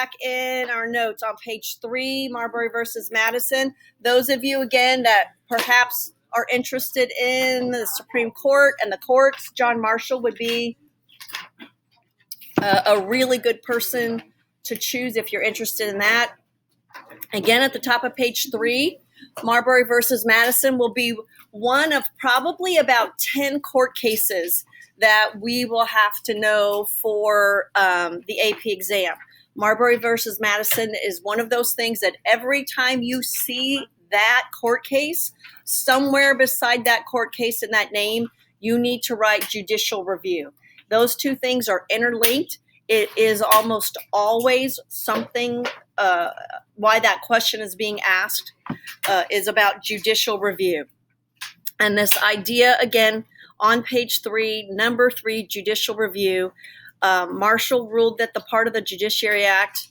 back in our notes on page 3, Marbury versus Madison. Those of you, again, that perhaps are interested in the Supreme Court and the courts, John Marshall would be a really good person to choose if you're interested in that. Again, at the top of page 3, Marbury versus Madison will be one of probably about 10 court cases that we will have to know for the AP exam. Marbury versus Madison is one of those things that every time you see that court case, somewhere beside that court case in that name, you need to write judicial review. Those two things are interlinked. It is almost always something, why that question is being asked is about judicial review. And this idea, again, on page 3, number 3, judicial review, Marshall ruled that the part of the Judiciary Act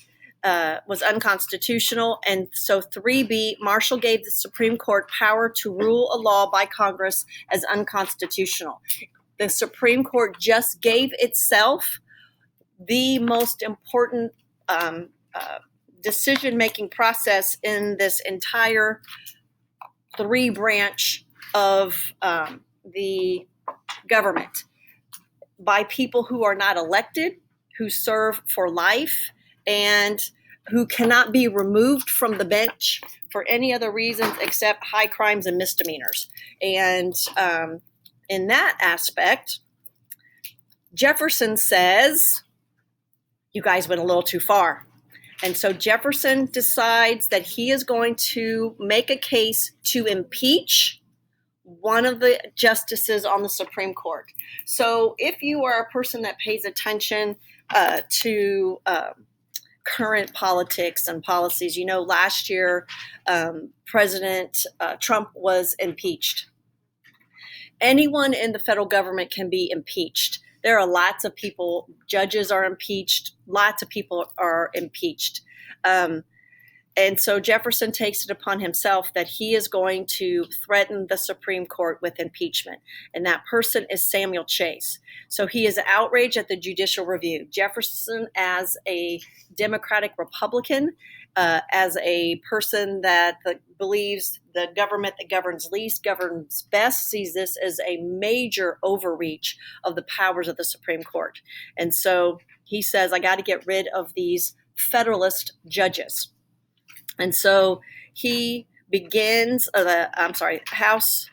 was unconstitutional. And so 3B, Marshall gave the Supreme Court power to rule a law by Congress as unconstitutional. The Supreme Court just gave itself the most important decision-making process in this entire 3-branch of the government, by people who are not elected, who serve for life, and who cannot be removed from the bench for any other reasons except high crimes and misdemeanors. And in that aspect, Jefferson says, you guys went a little too far. And so Jefferson decides that he is going to make a case to impeach one of the justices on the Supreme Court. So if you are a person that pays attention to current politics and policies, you know, last year President Trump was impeached. Anyone in the federal government can be impeached. There are lots of people, judges are impeached, lots of people are impeached. And so Jefferson takes it upon himself that he is going to threaten the Supreme Court with impeachment. And that person is Samuel Chase. So he is outraged at the judicial review. Jefferson, as a Democratic Republican, as a person that believes the government that governs least governs best, sees this as a major overreach of the powers of the Supreme Court. And so he says, I got to get rid of these Federalist judges. And so he begins, House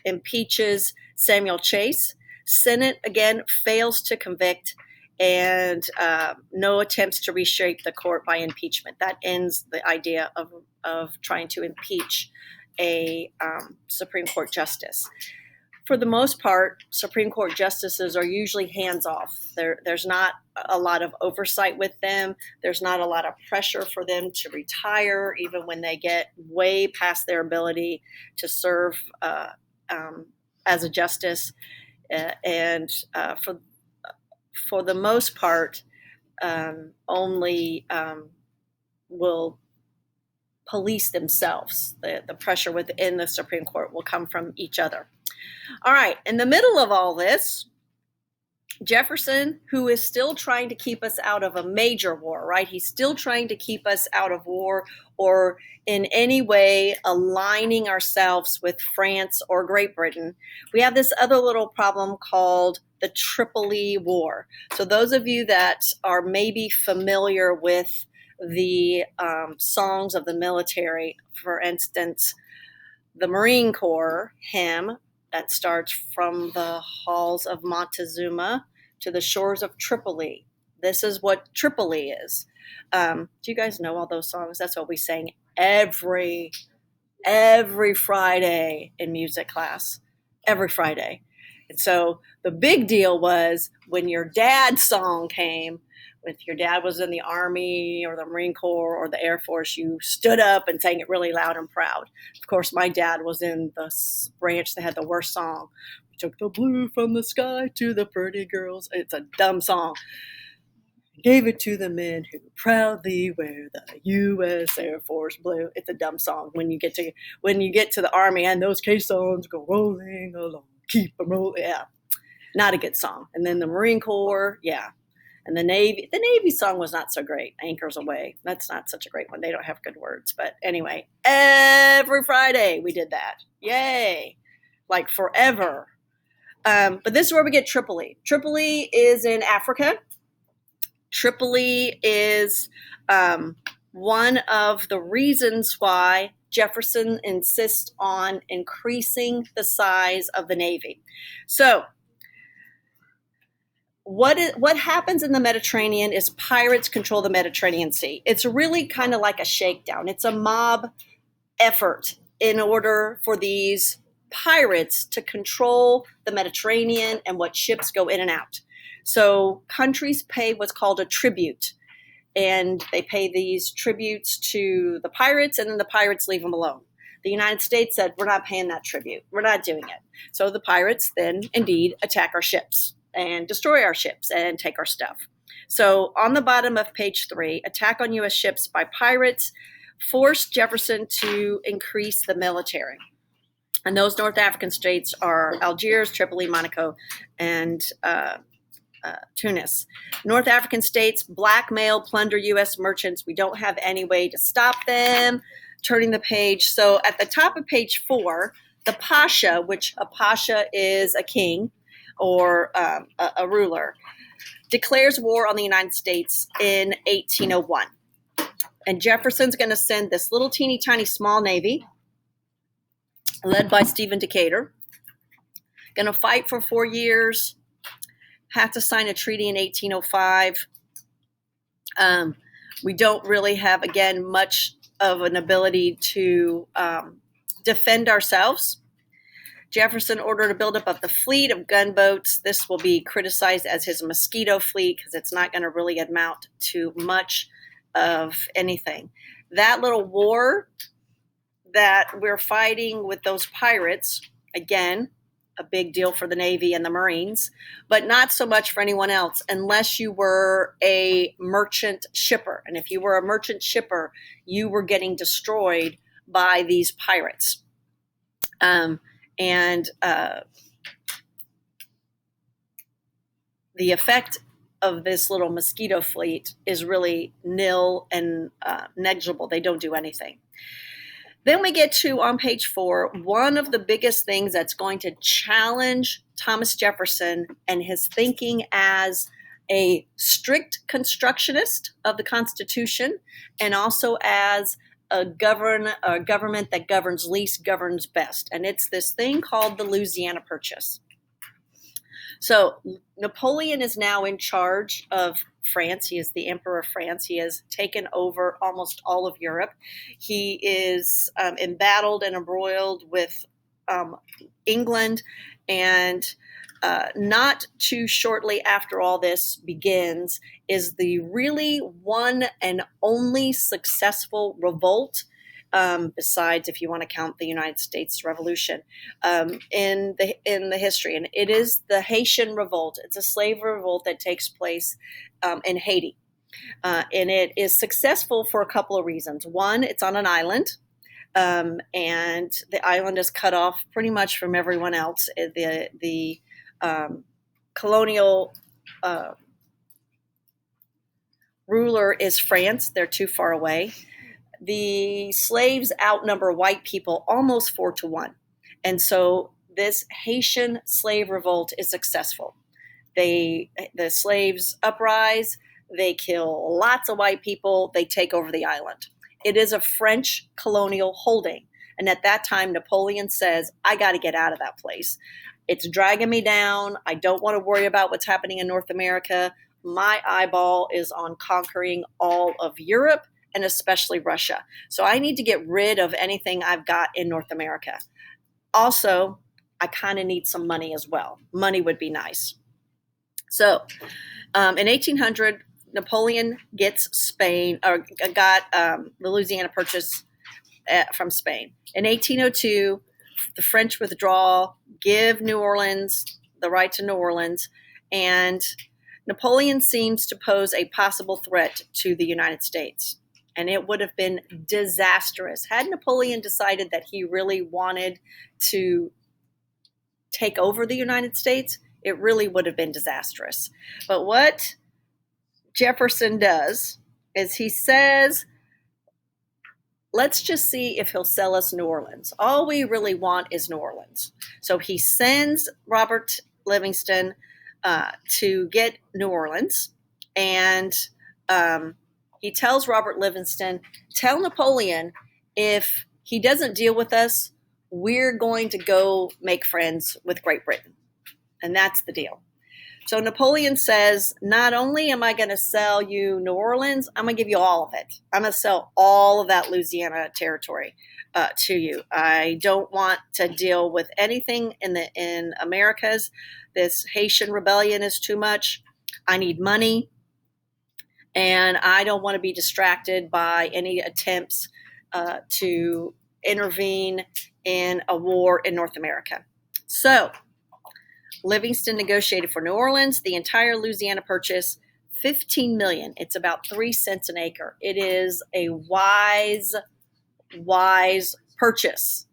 impeaches Samuel Chase. Senate, again, fails to convict, and no attempts to reshape the court by impeachment. That ends the idea of trying to impeach a Supreme Court justice. For the most part, Supreme Court justices are usually hands-off. There's not a lot of oversight with them. There's not a lot of pressure for them to retire, even when they get way past their ability to serve as a justice. And for the most part, only will police themselves. The pressure within the Supreme Court will come from each other. All right, in the middle of all this, Jefferson, who is still trying to keep us out of a major war, right? He's still trying to keep us out of war or in any way aligning ourselves with France or Great Britain. We have this other little problem called the Tripoli War. So those of you that are maybe familiar with the songs of the military, for instance, the Marine Corps hymn that starts from the halls of Montezuma to the shores of Tripoli. This is what Tripoli is. Do you guys know all those songs? That's what we sang every Friday in music class, every Friday. And so the big deal was when your dad's song came, if your dad was in the Army or the Marine Corps or the Air Force, you stood up and sang it really loud and proud. Of course, my dad was in the branch that had the worst song. We took the blue from the sky to the pretty girls. It's a dumb song. Gave it to the men who proudly wear the U.S. Air Force blue. It's a dumb song. When you get to the Army and those caissons go rolling along, keep them rolling. Yeah, not a good song. And then the Marine Corps, yeah. And the Navy song was not so great. Anchors Aweigh. That's not such a great one. They don't have good words. But anyway, every Friday we did that. Yay. Like forever. But this is where we get Tripoli. Tripoli is in Africa. Tripoli is one of the reasons why Jefferson insists on increasing the size of the Navy. So what happens in the Mediterranean is pirates control the Mediterranean Sea. It's really kind of like a shakedown. It's a mob effort in order for these pirates to control the Mediterranean and what ships go in and out. So countries pay what's called a tribute, and they pay these tributes to the pirates, and then the pirates leave them alone. The United States said, we're not paying that tribute. We're not doing it. So the pirates then indeed attack our ships and destroy our ships and take our stuff. So on the bottom of page 3, attack on U.S. ships by pirates forced Jefferson to increase the military. And those North African states are Algiers, Tripoli, Monaco, and Tunis. North African states blackmail, plunder U.S. merchants. We don't have any way to stop them. Turning the page. So at the top of page 4, the Pasha, which a Pasha is a king or a ruler, declares war on the United States in 1801. And Jefferson's going to send this little teeny tiny small navy led by Stephen Decatur, going to fight for 4 years, have to sign a treaty in 1805. We don't really have, again, much of an ability to defend ourselves. Jefferson ordered a buildup of the fleet of gunboats. This will be criticized as his mosquito fleet because it's not going to really amount to much of anything. That little war that we're fighting with those pirates, again, a big deal for the Navy and the Marines, but not so much for anyone else unless you were a merchant shipper. And if you were a merchant shipper, you were getting destroyed by these pirates. The effect of this little mosquito fleet is really nil and negligible. They don't do anything. Then we get to, on page 4, one of the biggest things that's going to challenge Thomas Jefferson and his thinking as a strict constructionist of the Constitution and also as a government that governs least, governs best. And it's this thing called the Louisiana Purchase. So Napoleon is now in charge of France. He is the Emperor of France. He has taken over almost all of Europe. He is embattled and embroiled with England, and not too shortly after all this begins is the really one and only successful revolt, besides if you want to count the United States Revolution, in the history. And it is the Haitian Revolt. It's a slave revolt that takes place in Haiti. And it is successful for a couple of reasons. One, it's on an island, and the island is cut off pretty much from everyone else. The colonial ruler is France. They're too far away. The slaves outnumber white people almost 4-1. And so this Haitian slave revolt is successful. The slaves uprise, they kill lots of white people, they take over the island. It is a French colonial holding. And at that time, Napoleon says, I got to get out of that place. It's dragging me down. I don't want to worry about what's happening in North America. My eyeball is on conquering all of Europe, and especially Russia. So I need to get rid of anything I've got in North America. Also, I kind of need some money as well. Money would be nice. So in 1800, Napoleon gets Spain, or got the Louisiana Purchase from Spain. In 1802, the French withdraw, give New Orleans the right to New Orleans, and Napoleon seems to pose a possible threat to the United States. And it would have been disastrous. Had Napoleon decided that he really wanted to take over the United States, it really would have been disastrous. But what Jefferson does is he says, let's just see if he'll sell us New Orleans. All we really want is New Orleans. So he sends Robert Livingston to get New Orleans, and he tells Robert Livingston, tell Napoleon if he doesn't deal with us, we're going to go make friends with Great Britain. And that's the deal. So Napoleon says, not only am I going to sell you New Orleans, I'm going to give you all of it. I'm going to sell all of that Louisiana territory to you. I don't want to deal with anything in Americas. This Haitian rebellion is too much. I need money, and I don't want to be distracted by any attempts to intervene in a war in North America. So Livingston negotiated for New Orleans, the entire Louisiana purchase, $15 million. It's about 3 cents an acre. It is a wise purchase.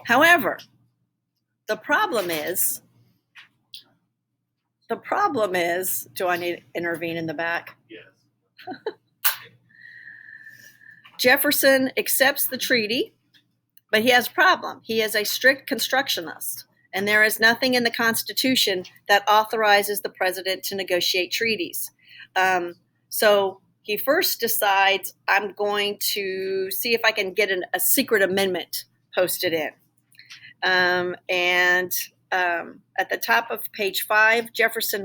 However, the problem is, do I need to intervene in the back? Yes. Jefferson accepts the treaty, but he has a problem. He is a strict constructionist, and there is nothing in the Constitution that authorizes the president to negotiate treaties. So he first decides, I'm going to see if I can get a secret amendment posted in. At the top of page 5, Jefferson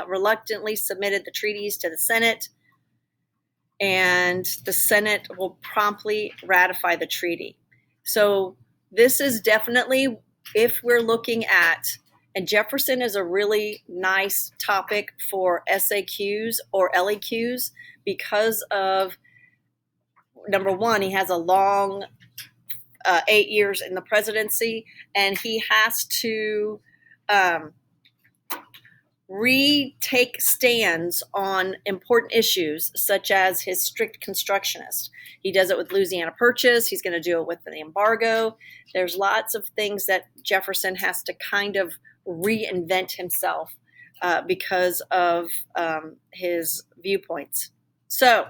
reluctantly submitted the treaties to the Senate, and the Senate will promptly ratify the treaty. So this is definitely, if we're looking at, and Jefferson is a really nice topic for SAQs or LEQs because of, number one, he has a long 8 years in the presidency, and he has to retake stands on important issues such as his strict constructionist. He does it with Louisiana Purchase. He's going to do it with the embargo. There's lots of things that Jefferson has to kind of reinvent himself because of his viewpoints. So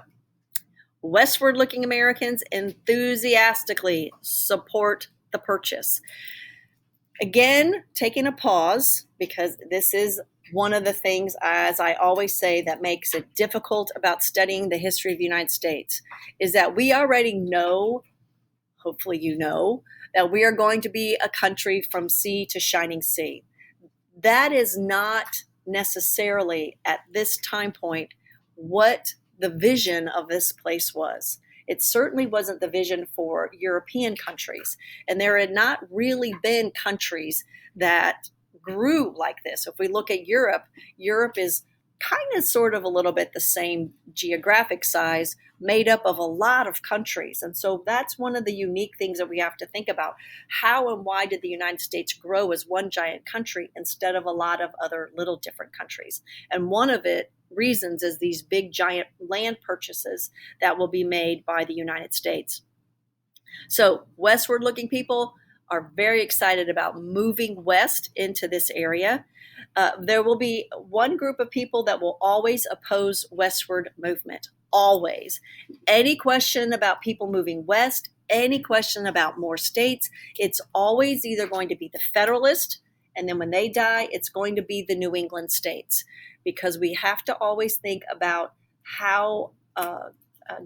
westward-looking Americans enthusiastically support the purchase. Again, taking a pause, because this is one of the things, as I always say, that makes it difficult about studying the history of the United States, is that we already know, hopefully you know, that we are going to be a country from sea to shining sea. That is not necessarily, at this time point, what the vision of this place was. It certainly wasn't the vision for European countries. And there had not really been countries that grew like this. If we look at Europe, Europe is kind of sort of a little bit the same geographic size, made up of a lot of countries. And so that's one of the unique things that we have to think about. How and why did the United States grow as one giant country instead of a lot of other little different countries? And one of it reasons is these big giant land purchases that will be made by the United States. So westward looking people are very excited about moving west into this area. There will be one group of people that will always oppose westward movement, always. Any question about people moving west, any question about more states, it's always either going to be the Federalist, and then when they die, it's going to be the New England states, because we have to always think about how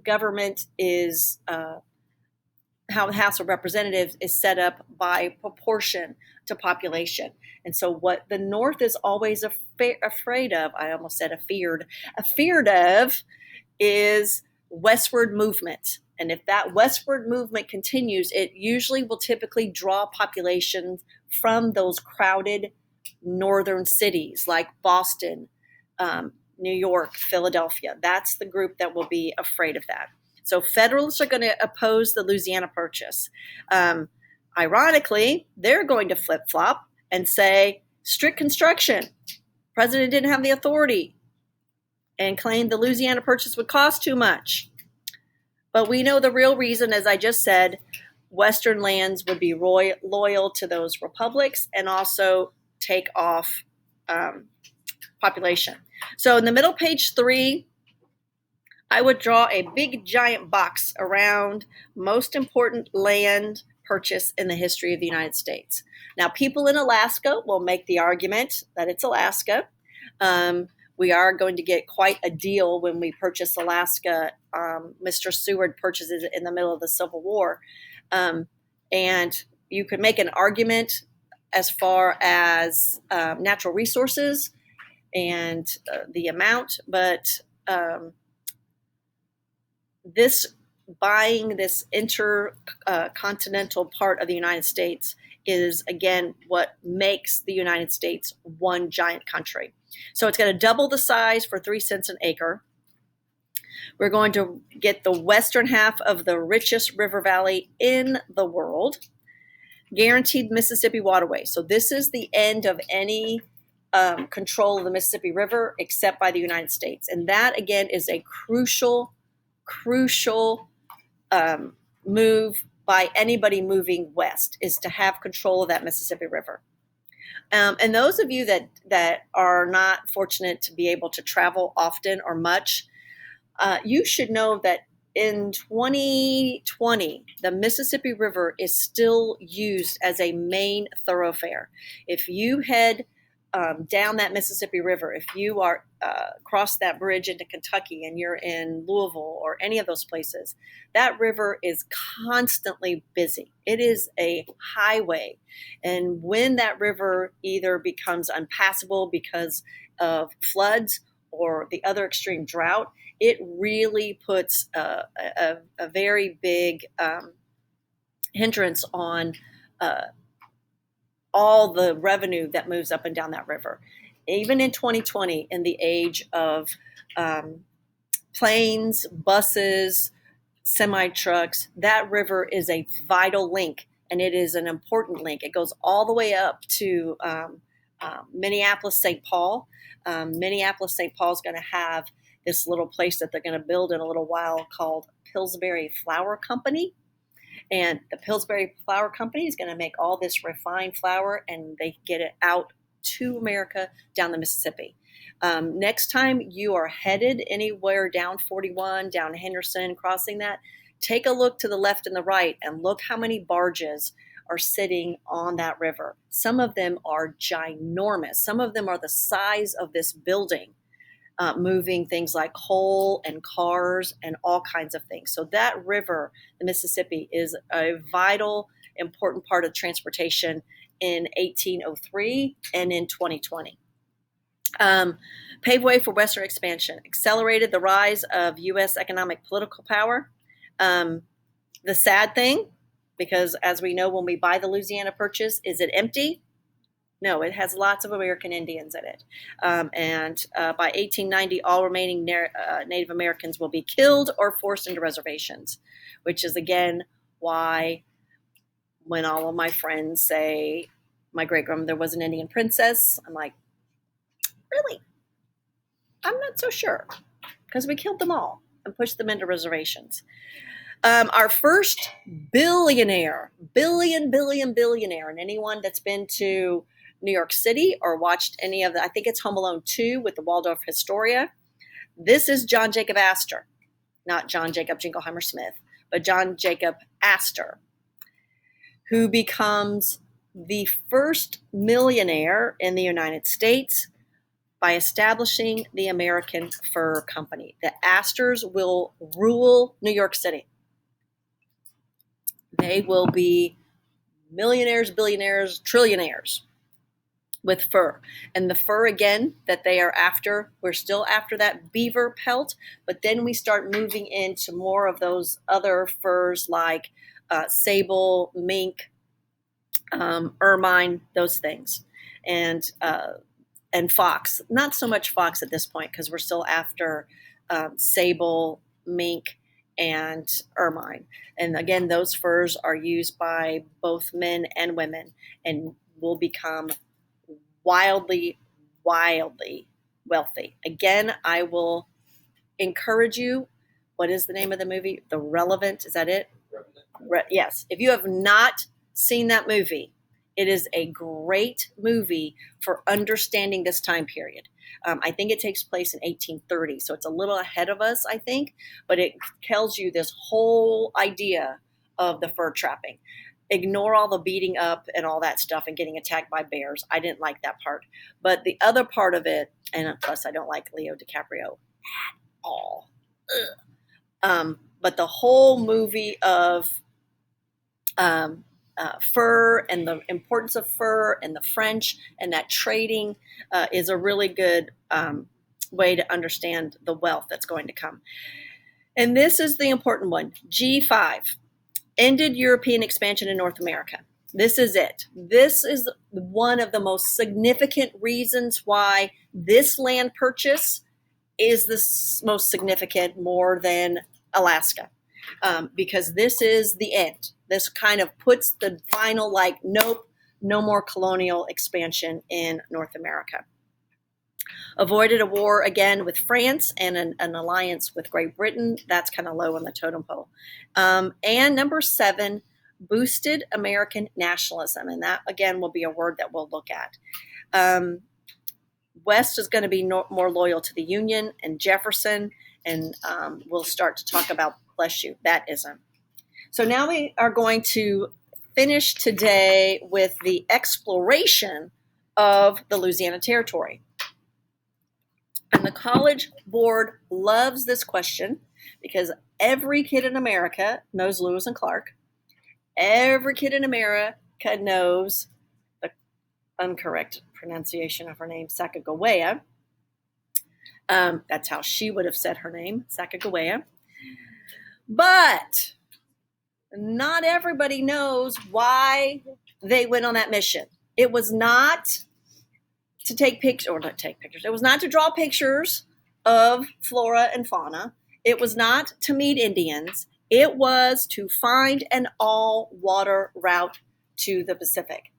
government is, how the House of Representatives is set up by proportion to population. And so what the North is always afraid of, I almost said afeared of, is westward movement. And if that westward movement continues, it usually will typically draw populations from those crowded northern cities like Boston, New York, Philadelphia. That's the group that will be afraid of that. So Federalists are going to oppose the Louisiana Purchase. Ironically, they're going to flip-flop and say strict construction. President didn't have the authority, and claimed the Louisiana Purchase would cost too much. But we know the real reason, as I just said, Western lands would be loyal to those republics and also take off population. So in the middle, page 3, I would draw a big giant box around most important land purchase in the history of the United States. Now, people in Alaska will make the argument that it's Alaska. We are going to get quite a deal when we purchase Alaska. Mr. Seward purchases it in the middle of the Civil War. And you could make an argument as far as natural resources and the amount, but buying this intercontinental part of the United States is, again, what makes the United States one giant country. So it's going to double the size for 3 cents an acre. We're going to get the western half of the richest river valley in the world, guaranteed Mississippi waterway. So this is the end of any control of the Mississippi River except by the United States. And that, again, is a crucial move by anybody moving west, is to have control of that Mississippi River. And those of you that are not fortunate to be able to travel often or much, you should know that in 2020, the Mississippi River is still used as a main thoroughfare. If you head down that Mississippi River, if you are cross that bridge into Kentucky and you're in Louisville or any of those places, that river is constantly busy. It is a highway. And when that river either becomes unpassable because of floods or the other extreme drought, it really puts a very big hindrance on all the revenue that moves up and down that river. Even in 2020, in the age of planes, buses, semi-trucks, that river is a vital link, and it is an important link. It goes all the way up to Minneapolis, St. Paul. Minneapolis, St. Paul is going to have this little place that they're going to build in a little while called Pillsbury Flour Company. And the Pillsbury Flour Company is going to make all this refined flour, and they get it out to America down the Mississippi. Next time you are headed anywhere down 41, down Henderson, crossing that, take a look to the left and the right and look how many barges are sitting on that river. Some of them are ginormous. Some of them are the size of this building. Moving things like coal and cars and all kinds of things. So that river, the Mississippi, is a vital, important part of transportation in 1803 and in 2020. Paved way for Western expansion, accelerated the rise of U.S. economic political power. The sad thing, because as we know when we buy the Louisiana Purchase, is it empty? No, it has lots of American Indians in it. And by 1890, all remaining Native Americans will be killed or forced into reservations, which is, again, why when all of my friends say my great-grandmother was an Indian princess, I'm like, really? I'm not so sure, because we killed them all and pushed them into reservations. Our first billionaire, billionaire, and anyone that's been to New York City or watched any of the, I think it's Home Alone 2 with the Waldorf Astoria. This is John Jacob Astor, not John Jacob Jingleheimer Smith, but John Jacob Astor, who becomes the first millionaire in the United States by establishing the American Fur Company. The Astors will rule New York City. They will be millionaires, billionaires, trillionaires with fur. And the fur, again, that they are after, we're still after that beaver pelt, but then we start moving into more of those other furs like sable, mink, ermine, those things. And fox. Not so much fox at this point because we're still after sable, mink, and ermine. And again, those furs are used by both men and women and will become wildly wealthy. Again, I will encourage you. What is the name of the movie? The Relevant. Is that it? Yes. If you have not seen that movie, it is a great movie for understanding this time period. I think it takes place in 1830, so it's a little ahead of us, I think, but it tells you this whole idea of the fur trapping. Ignore all the beating up and all that stuff and getting attacked by bears. I didn't like that part. But the other part of it, and plus I don't like Leo DiCaprio at all. But the whole movie of fur and the importance of fur and the French and that trading is a really good way to understand the wealth that's going to come. And this is the important one. G5. Ended European expansion in North America. This is it. This is one of the most significant reasons why this land purchase is the most significant, more than Alaska, because this is the end. This kind of puts the final, like, nope, no more colonial expansion in North America. Avoided a war again with France and an alliance with Great Britain. That's kind of low on the totem pole. And number 7, boosted American nationalism. And that, again, will be a word that we'll look at. West is going to be more loyal to the Union and Jefferson. And we'll start to talk about, bless you, that ism. So now we are going to finish today with the exploration of the Louisiana Territory. And the College Board loves this question because every kid in America knows Lewis and Clark. Every kid in America knows the incorrect pronunciation of her name, Sacagawea. That's how she would have said her name, Sacagawea. But not everybody knows why they went on that mission. It was not to take pictures, or not take pictures. It was not to draw pictures of flora and fauna. It was not to meet Indians. It was to find an all-water route to the Pacific.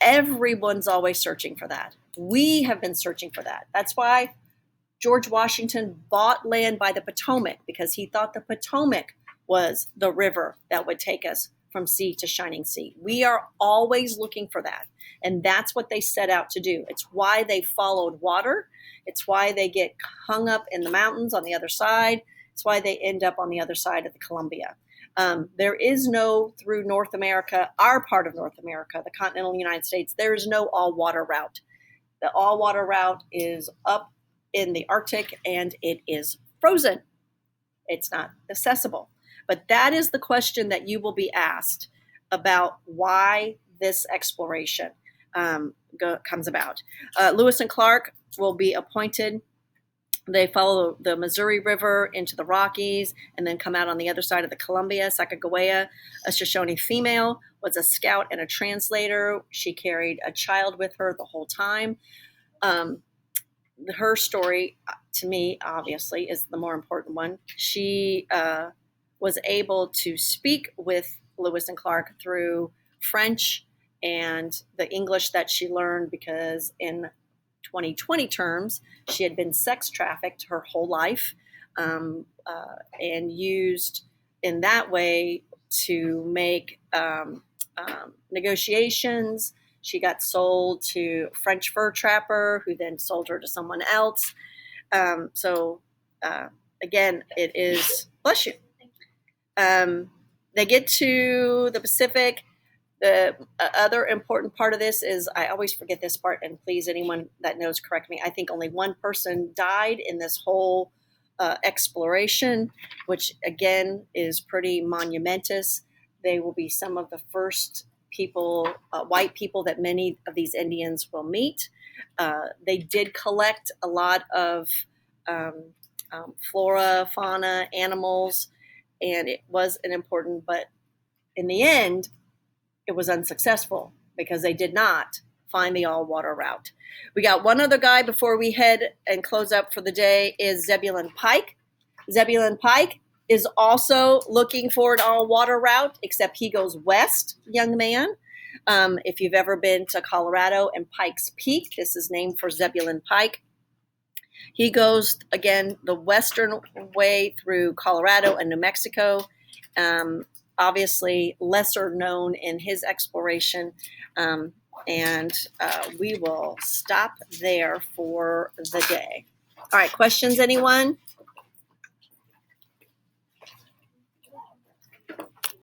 Everyone's always searching for that. We have been searching for that. That's why George Washington bought land by the Potomac, because he thought the Potomac was the river that would take us from sea to shining sea. We are always looking for that. And that's what they set out to do. It's why they followed water. It's why they get hung up in the mountains on the other side. It's why they end up on the other side of the Columbia. There is no, through North America, our part of North America, the continental United States, there is no all-water route. The all-water route is up in the Arctic, and it is frozen. It's not accessible. But that is the question that you will be asked about why this exploration comes about. Lewis and Clark will be appointed. They follow the Missouri River into the Rockies and then come out on the other side of the Columbia. Sacagawea, a Shoshone female, was a scout and a translator. She carried a child with her the whole time. Her story, to me, obviously, is the more important one. She was able to speak with Lewis and Clark through French and the English that she learned, because in 2020 terms, she had been sex trafficked her whole life, and used in that way to make negotiations. She got sold to a French fur trapper who then sold her to someone else. Again, it is, bless you. They get to the Pacific. The other important part of this is, I always forget this part, and please, anyone that knows, correct me. I think only one person died in this whole exploration, which again is pretty monumentous. They will be some of the first people, white people, that many of these Indians will meet. They did collect a lot of flora, fauna, animals, and it was an important, but in the end, it was unsuccessful because they did not find the all-water route. We got one other guy before we head and close up for the day, is Zebulon Pike. Zebulon Pike is also looking for an all-water route, except he goes west, young man. If you've ever been to Colorado and Pikes Peak, this is named for Zebulon Pike. He goes, again, the western way through Colorado and New Mexico. Obviously, lesser known in his exploration. And we will stop there for the day. All right, questions, anyone?